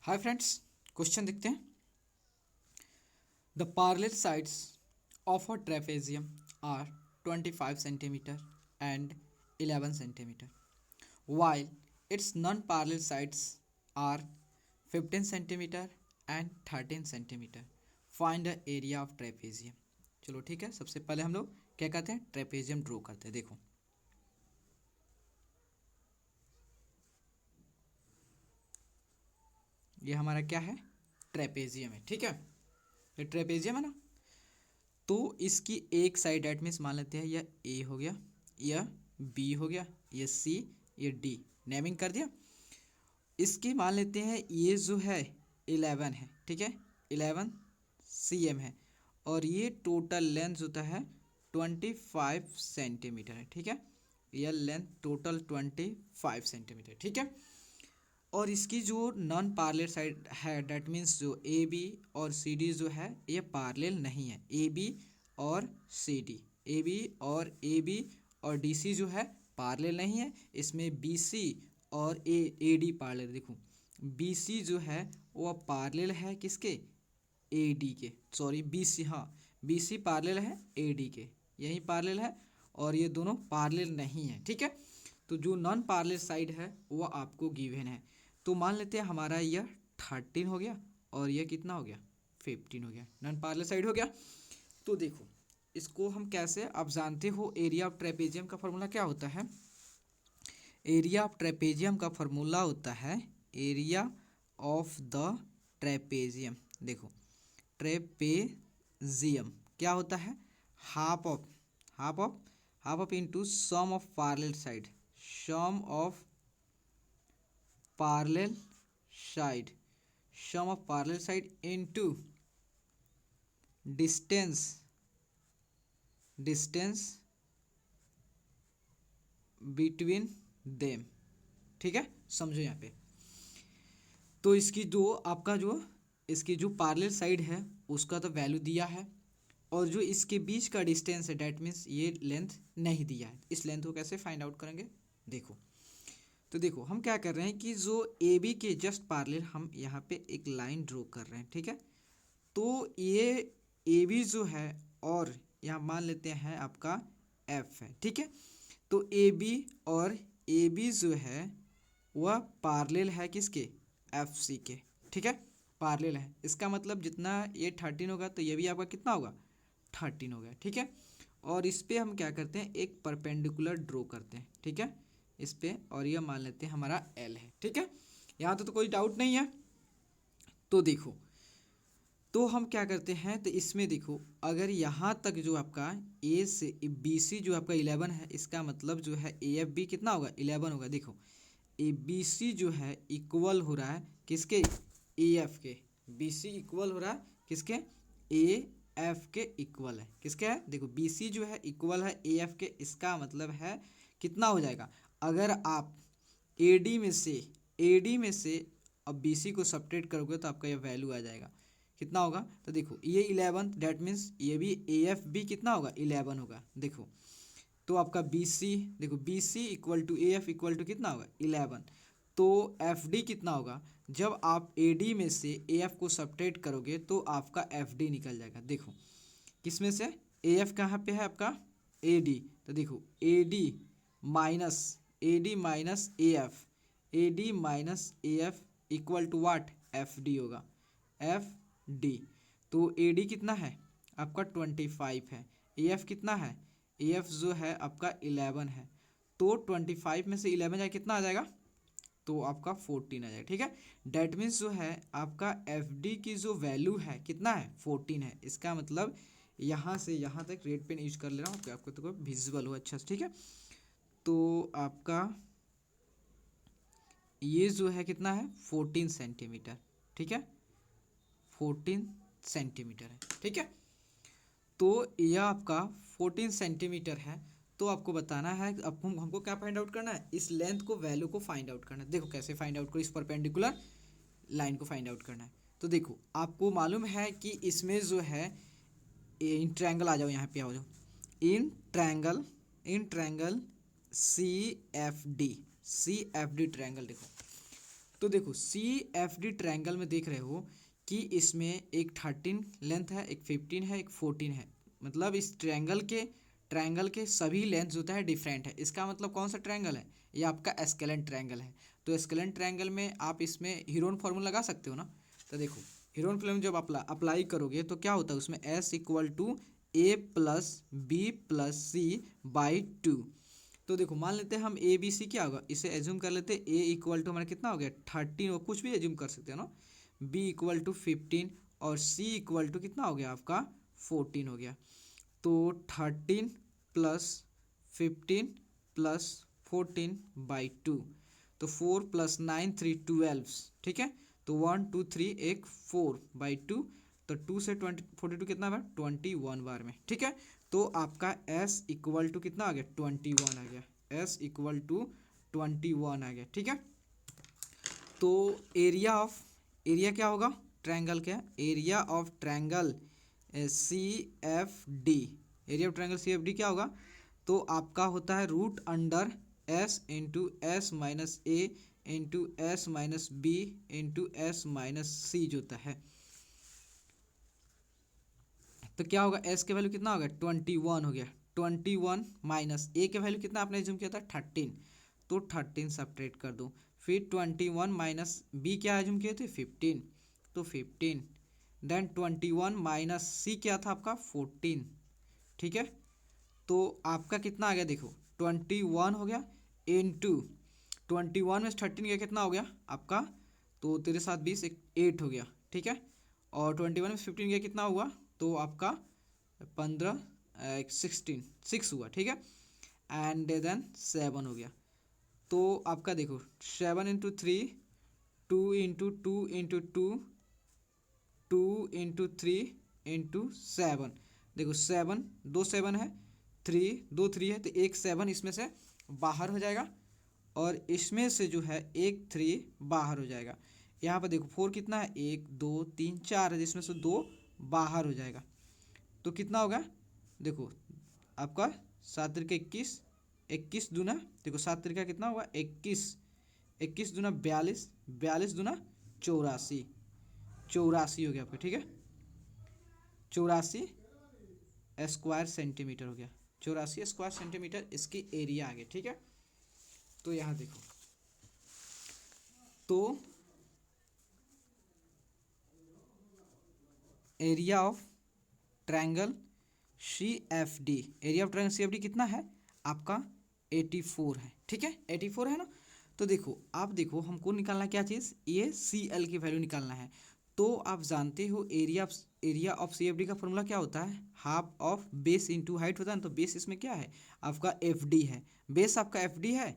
Hi friends, question देखते हैं। The parallel sides of a trapezium are 25 centimetre and 11 centimetre while its non-parallel sides are 15 centimetre and 13 centimetre. Find the area of trapezium. चलो ठीक है, सबसे पहले हम लोग क्या करते हैं, ट्रेपेजियम ड्रॉ करते हैं। देखो ये हमारा क्या है, ट्रेपेजियम है। ठीक है, ये ट्रेपेजियम है ना। तो इसकी एक साइड एट मीन्स मान लेते हैं यह ए हो गया, यह बी हो गया, यह सी, ये डी। नेमिंग कर दिया। इसकी मान लेते हैं ये जो है 11 है। ठीक है, 11 cm है और ये टोटल लेंथ होता है 25 सेंटीमीटर है। ठीक है, यह लेंथ टोटल 25 सेंटीमीटर। ठीक है, और इसकी जो नॉन पार्लर साइड है डैट मीन्स जो ए बी और सी डी जो है ये पार्लर नहीं है। ए बी और सी डी, ए बी और ए बी और डी सी जो है पार्लर नहीं है। इसमें बी सी और ए डी पार्लर। देखो बी सी जो है वो पार्लर है किसके, ए डी के, सॉरी बी सी, हाँ बी सी पार्लर है ए डी के, यही पार्लर है और ये दोनों पार्लर नहीं है। ठीक है, तो जो नॉन पार्लर साइड है वो आपको गिवन है। तो मान लेते हैं हमारा यह 13 हो गया और यह कितना हो गया, 15 हो गया, नॉन पार्लर साइड हो गया। तो देखो इसको हम कैसे, आप जानते हो एरिया ऑफ ट्रेपेजियम का फॉर्मूला क्या होता है। एरिया ऑफ ट्रेपेजियम का फॉर्मूला होता है एरिया ऑफ द ट्रेपेजियम। देखो ट्रेपेजियम क्या होता है, half of half of half of into sum of parallel side, sum of parallel side, sum of parallel side into distance, distance between them. ठीक है, समझो यहाँ पे। तो इसकी जो आपका जो इसकी जो पैरेलल साइड है उसका तो वैल्यू दिया है और जो इसके बीच का डिस्टेंस है डैट मीन्स ये लेंथ नहीं दिया है। इस लेंथ को कैसे फाइंड आउट करेंगे, देखो। तो देखो हम क्या कर रहे हैं कि जो ए बी के जस्ट पैरेलल हम यहाँ पे एक लाइन ड्रॉ कर रहे हैं। ठीक है, तो ये ए बी जो है और यहाँ मान लेते हैं आपका एफ है। ठीक है, तो ए बी और ए बी जो है वह पैरेलल है किसके, एफ सी के। ठीक है, पैरेलल है, इसका मतलब जितना ये 13 होगा तो ये भी आपका कितना होगा, 13 हो गया। ठीक है, और इस पे हम क्या करते हैं, एक परपेंडिकुलर ड्रॉ करते हैं। ठीक है, इस पे, और ये मान लेते हैं हमारा एल है। ठीक है, यहाँ तो कोई डाउट नहीं है। तो देखो, तो हम क्या करते हैं, तो इसमें देखो अगर यहाँ तक जो आपका ए से बी सी जो आपका 11 है, इसका मतलब जो है ए एफ बी कितना होगा, 11 होगा। देखो ए बी सी जो है इक्वल हो रहा है किसके, ए एफ के। बी सी इक्वल हो रहा है किसके, ए एफ के इक्वल है। किसके है, देखो बी सी जो है इक्वल है ए एफ के, इसका मतलब है कितना हो जाएगा, अगर आप ए डी में से अब बी सी को सब्ट्रैक्ट करोगे तो आपका ये वैल्यू आ जाएगा, कितना होगा। तो देखो ये 11 डैट मीन्स ये भी ए एफ बी कितना होगा, 11 होगा। देखो तो आपका बी सी, देखो B C equal to A F equal to कितना होगा, 11। तो एफ डी कितना होगा, जब आप ए डी में से ए एफ को सब्ट्रैक्ट करोगे तो आपका एफ डी निकल जाएगा। देखो किस में से, ए एफ कहाँ पे है आपका, ए डी। तो देखो A D minus A F, A D minus A F equal to what, F D होगा, एफ डी। तो ए डी कितना है आपका 25 है, ए एफ कितना है, ए एफ जो है आपका 11 है। तो 25 में से 11 जाए कितना आ जाएगा, तो आपका 14 आ जाएगा। ठीक है, डैट मीन्स जो है आपका एफ डी की जो वैल्यू है कितना है, 14 है। इसका मतलब यहाँ से यहाँ तक रेड पेन यूज कर ले रहा हूँ आपको तो विजुअल हो अच्छा से। ठीक है, तो आपका ये जो है कितना है, 14 सेंटीमीटर। ठीक है, 14 सेंटीमीटर है। ठीक है, तो यह आपका 14 सेंटीमीटर है। तो आपको बताना है, आपको हमको क्या फाइंड आउट करना है, इस लेंथ को वैल्यू को फाइंड आउट करना है। देखो कैसे फाइंड आउट करो, इस परपेंडिकुलर लाइन को फाइंड आउट करना है। तो देखो आपको मालूम है कि इसमें जो है इन ट्रायंगल, आ जाओ यहाँ पे आ जाओ, in triangle C F D triangle. देखो तो देखो CFD ट्रायंगल में देख रहे हो कि इसमें एक 13 लेंथ है, एक 15 है, एक 14 है। मतलब इस ट्रायंगल के सभी लेंथ होता है डिफरेंट है। इसका मतलब कौन सा ट्रायंगल है? ये आपका एस्केलेंट ट्रायंगल है। तो एस्केलेंट ट्रायंगल में आप इसमें हीरोन फार्मूला लगा सकते हो ना। तो देखो हीरोन फार्मूला जब अप्लाई करोगे तो क्या होता है उसमें, S equal to A plus B plus C by two. तो देखो मान लेते हैं हम ए बी सी, क्या होगा इसे एज्यूम कर लेते हैं। ए इक्वल टू हमारा कितना हो गया 13, और कुछ भी एज्यूम कर सकते हैं ना। बी इक्वल टू 15 और सी इक्वल टू कितना हो गया आपका 14 हो गया। तो 13 प्लस 15 प्लस 14 बाई टू। तो 4 प्लस 9 3 12, ठीक है। तो 1 2 3 एक 4 बाई टू। तो 2 से 42 कितना बार 21 बार में, ठीक है। तो आपका S इक्वल टू कितना आ गया 21 आ गया। S इक्वल टू 21 आ गया, ठीक है। तो एरिया क्या होगा ट्रायंगल, क्या area of triangle CFD, area of triangle CFD क्या होगा? तो आपका होता है root under S into s minus a into s minus b into s minus c जो होता है। तो क्या होगा, S के वैल्यू कितना हो गया 21 हो गया। 21 माइनस ए के वैल्यू कितना आपने एज्यूम किया था 13, तो 13 सब्ट्रैक्ट कर दो। फिर 21 माइनस बी क्या एज्यूम किए थे 15, तो 15। देन 21 माइनस सी क्या था आपका 14, ठीक है। तो आपका कितना आ गया देखो 21 हो गया इंटू 21 में 13 गया कितना हो गया आपका, तो तेरे साथ 20 8 हो गया, ठीक है। और 21 में 15 गया कितना हुआ, तो आपका 15 16 6 हुआ, ठीक है। एंड देन 7 हो गया। तो आपका देखो 7 into 3, 2 into 2 into 2, 2 into 3 into 7। देखो 7 दो 7 है, 3 दो 3 है, तो एक 7 इसमें से बाहर हो जाएगा और इसमें से जो है एक 3 बाहर हो जाएगा। यहाँ पर देखो 4 कितना है 1 2 3 4 है, जिसमें से 2 बाहर हो जाएगा। तो कितना होगा देखो आपका 7 तिरका 21, 21 दूना देखो 7 तिरका कितना होगा 21, 21 दूना 42, 42 दूना 84, 84 हो गया आपका, ठीक है। 84 स्क्वायर सेंटीमीटर हो गया, 84 स्क्वायर सेंटीमीटर इसकी एरिया आ गया, ठीक है। तो यहाँ देखो तो area of triangle CFD, area of triangle CFD कितना है आपका 84 है, ठीक है। 84 है ना। तो देखो आप देखो हमको निकालना क्या चीज़, ये CL की वैल्यू निकालना है। तो आप जानते हो एरिया ऑफ CFD का फॉर्मूला क्या होता है, half of base into height होता है ना। तो बेस इसमें क्या है आपका FD है, बेस आपका FD है,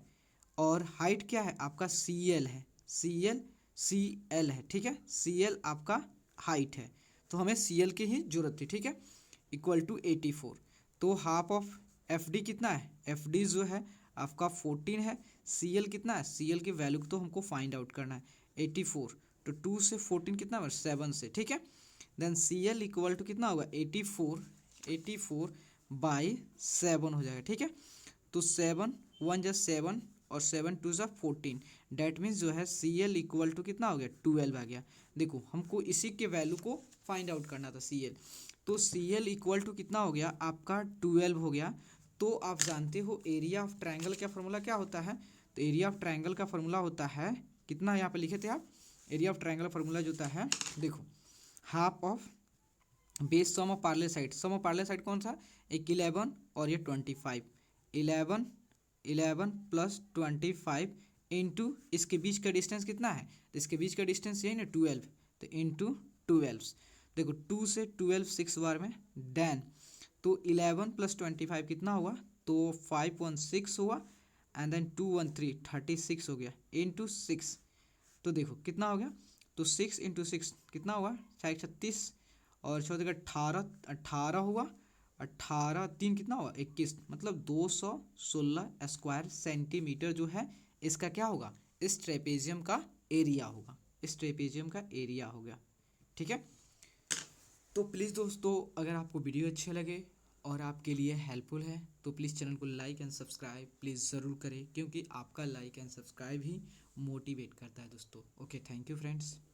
और हाइट क्या है आपका CL है, CL है, ठीक है। CL आपका हाइट है, तो हमें CL की ही जरूरत थी, ठीक है। Equal to 84। तो हाफ ऑफ FD कितना है, FD जो है आपका 14 है। CL कितना है, CL की वैल्यू तो हमको फाइंड आउट करना है 84। तो 2 से 14 कितना होगा 7 से, ठीक है। देन CL इक्वल टू कितना होगा 84 बाई 7 हो जाएगा, ठीक है। तो 7 1 जा 7 और 7 2 जा 14, डैट मीन्स जो है CL इक्वल टू कितना हो गया 12 आ गया। देखो हमको इसी के वैल्यू को फाइंड आउट करना था CL। तो CL इक्वल टू कितना हो गया आपका 12 हो गया। तो आप जानते हो एरिया ऑफ ट्रायंगल का फॉर्मूला क्या होता है, तो एरिया ऑफ ट्रायंगल का फॉर्मूला होता है कितना, यहाँ पे लिखे थे आप, एरिया ऑफ ट्रायंगल फॉर्मूला जो होता है देखो half of base sum of parallel side, sum of parallel side कौन सा, एक 11 और ये 25, 11 प्लस 25 इंटू इसके बीच का डिस्टेंस कितना है, तो इसके बीच का डिस्टेंस यही ना 12, तो इंटू 12। देखो 2 से 12 6 बार में, डैन तो 11 प्लस 25 कितना हुआ, तो 516 हुआ, एंड देन 2 1 3 36 हो गया इंटू 6। तो देखो कितना हो गया, तो 6 इंटू 6 कितना हुआ 36, और चौथे का 18 18 हुआ, 18 3 कितना हुआ 21, मतलब 216 स्क्वायर सेंटीमीटर जो है इसका क्या होगा, इस ट्रेपेजियम का एरिया होगा, इस ट्रेपेजियम का एरिया हो गया, ठीक है। तो प्लीज़ दोस्तों अगर आपको वीडियो अच्छे लगे और आपके लिए हेल्पफुल है तो प्लीज़ चैनल को लाइक एंड सब्सक्राइब प्लीज़ ज़रूर करें, क्योंकि आपका like and subscribe he motivate करता है दोस्तों। Okay, thank you friends.